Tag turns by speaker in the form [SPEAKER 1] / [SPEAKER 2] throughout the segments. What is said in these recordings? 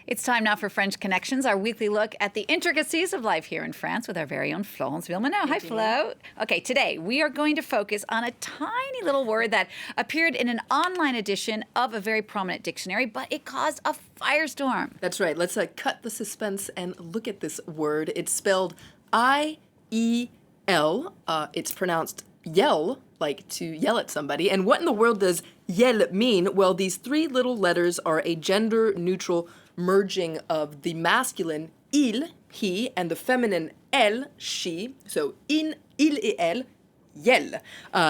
[SPEAKER 1] It's time now for French Connections, our weekly look at the intricacies of life here in France with our very own Florence Villeminot. Hi, Flo. Okay, today we are going to focus on a tiny little word that appeared in an online edition of a very prominent dictionary, but it caused a firestorm.
[SPEAKER 2] That's right. Let's cut the suspense and look at this word. It's spelled I-E-L. It's pronounced yell, like to yell at somebody. And what in the world does yell mean? Well, these three little letters are a gender-neutral merging of the masculine il, he, and the feminine elle, she. So il et elle, yell.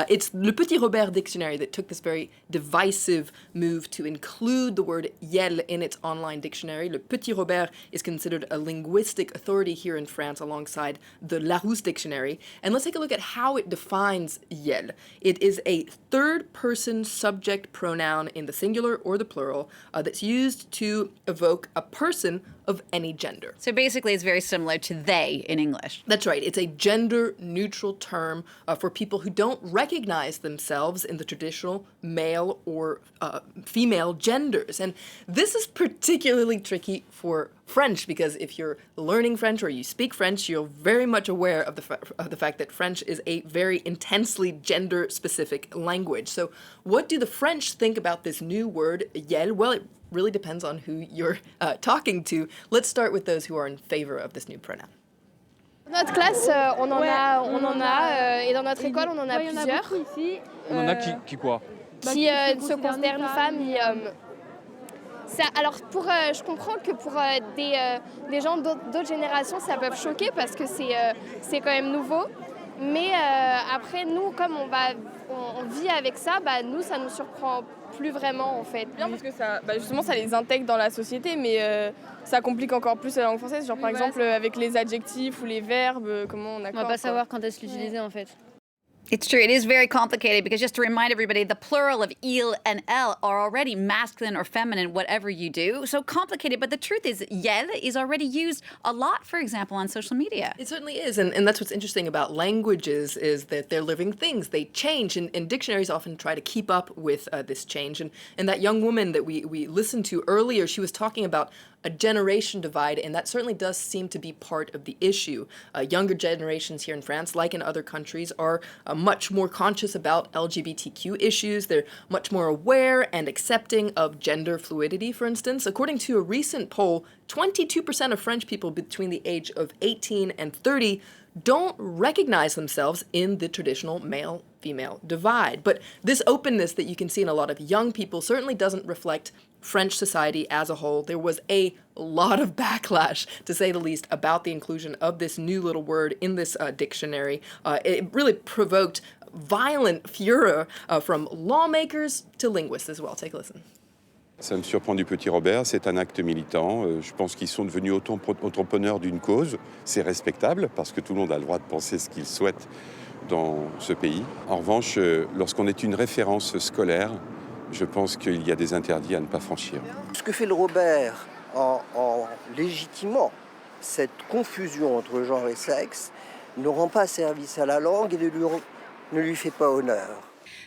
[SPEAKER 2] It's Le Petit Robert dictionary that took this very divisive move to include the word yell in its online dictionary. Le Petit Robert is considered a linguistic authority here in France alongside the Larousse dictionary. And let's take a look at how it defines yell. It is a third-person subject pronoun in the singular or the plural that's used to evoke a person of any gender.
[SPEAKER 1] So basically it's very similar to they in English.
[SPEAKER 2] That's right. It's a gender-neutral term for people who don't recognize themselves in the traditional male or female genders. And this is particularly tricky for French because if you're learning French or you speak French, you're very much aware of the fact that French is a very intensely gender-specific language. So what do the French think about this new word, yell? Well, it really depends on who you're talking to. Let's start with those who are in favor of this new pronoun.
[SPEAKER 3] Dans notre classe, on en a, et dans notre école, on en a plusieurs.
[SPEAKER 4] On en a qui quoi?
[SPEAKER 3] Qui se considèrent une femme et homme. Alors, je comprends que pour des gens d'autres générations, ça peut choquer parce que c'est quand même nouveau. Mais après, nous, comme on vit avec ça, nous, ça nous surprend plus vraiment en fait.
[SPEAKER 5] Bien parce que ça, justement, ça les intègre dans la société, mais ça complique encore plus la langue française. Genre par exemple avec les adjectifs ou les verbes, comment on accorde.
[SPEAKER 6] On va pas savoir quand est-ce l'utiliser en fait.
[SPEAKER 1] It's true. It is very complicated because just to remind everybody, the plural of il and elle are already masculine or feminine, whatever you do. So complicated. But the truth is, yell is already used a lot, for example, on social media.
[SPEAKER 2] It certainly is. And that's what's interesting about languages is that they're living things. They change. And dictionaries often try to keep up with this change. And that young woman that we listened to earlier, she was talking about a generation divide, and that certainly does seem to be part of the issue. Younger generations here in France, like in other countries, are much more conscious about LGBTQ issues. They're much more aware and accepting of gender fluidity, for instance. According to a recent poll, 22% of French people between the age of 18 and 30 don't recognize themselves in the traditional male-female divide. But this openness that you can see in a lot of young people certainly doesn't reflect French society as a whole. There was a lot of backlash, to say the least, about the inclusion of this new little word in this dictionary. It really provoked violent furor from lawmakers to linguists as well. Take a listen.
[SPEAKER 7] Ça me surprend du Petit Robert, c'est un acte militant. Je pense qu'ils sont devenus entrepreneurs d'une cause. C'est respectable parce que tout le monde a le droit de penser ce qu'il souhaite dans ce pays. En revanche, lorsqu'on est une référence scolaire, je pense qu'il y a des interdits à ne pas franchir.
[SPEAKER 8] Ce que fait le Robert en légitimant cette confusion entre genre et sexe ne rend pas service à la langue et ne lui fait pas honneur.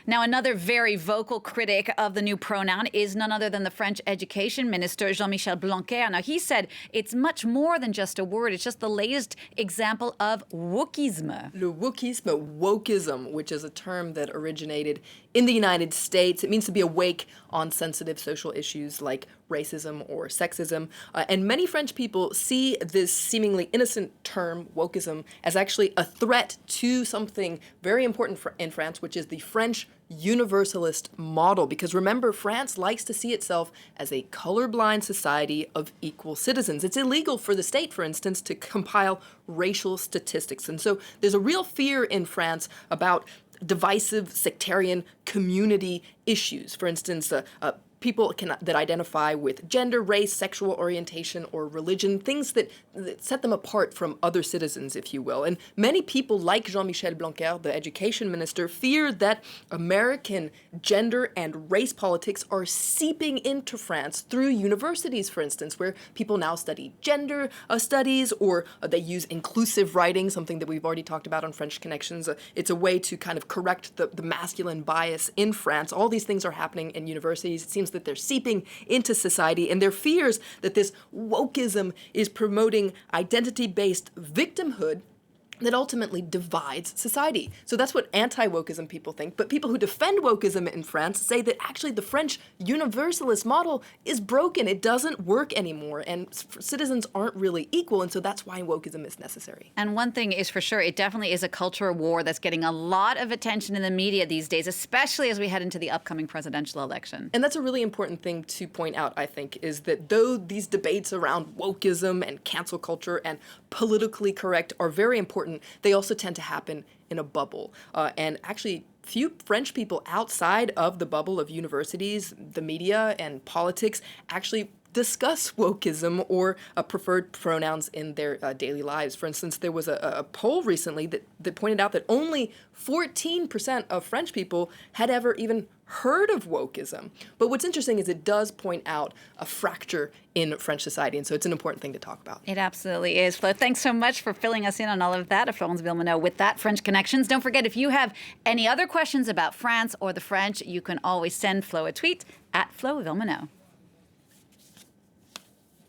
[SPEAKER 1] Now, another very vocal critic of the new pronoun is none other than the French education minister, Jean-Michel Blanquer. Now, he said it's much more than just a word. It's just the latest example of wokism.
[SPEAKER 2] Le wokism, which is a term that originated in the United States. It means to be awake on sensitive social issues like racism or sexism. And many French people see this seemingly innocent term, wokism, as actually a threat to something very important in France, which is the French universalist model. Because remember, France likes to see itself as a colorblind society of equal citizens. It's illegal for the state, for instance, to compile racial statistics. And so there's a real fear in France about divisive sectarian community issues. For instance, people that identify with gender, race, sexual orientation, or religion, things that set them apart from other citizens, if you will. And many people, like Jean-Michel Blanquer, the education minister, fear that American gender and race politics are seeping into France through universities, for instance, where people now study gender studies, or they use inclusive writing, something that we've already talked about on French Connections. It's a way to kind of correct the masculine bias in France. All these things are happening in universities. It seems terms that they're seeping into society, and their fears that this wokeism is promoting identity-based victimhood that ultimately divides society. So that's what anti-wokeism people think. But people who defend wokeism in France say that actually the French universalist model is broken. It doesn't work anymore, and citizens aren't really equal, and so that's why wokeism is necessary.
[SPEAKER 1] And one thing is for sure, it definitely is a cultural war that's getting a lot of attention in the media these days, especially as we head into the upcoming presidential election.
[SPEAKER 2] And that's a really important thing to point out, I think, is that though these debates around wokeism and cancel culture and politically correct are very important, they also tend to happen in a bubble. And actually, few French people outside of the bubble of universities, the media, and politics actually discuss wokeism or preferred pronouns in their daily lives. For instance, there was a poll recently that pointed out that only 14% of French people had ever even heard of wokeism. But what's interesting is it does point out a fracture in French society, and so it's an important thing to talk about.
[SPEAKER 1] It absolutely is. Flo, thanks so much for filling us in on all of that. Florence Villeminot with that French Connections. Don't forget, if you have any other questions about France or the French, you can always send Flo a tweet at Flo Villeminot.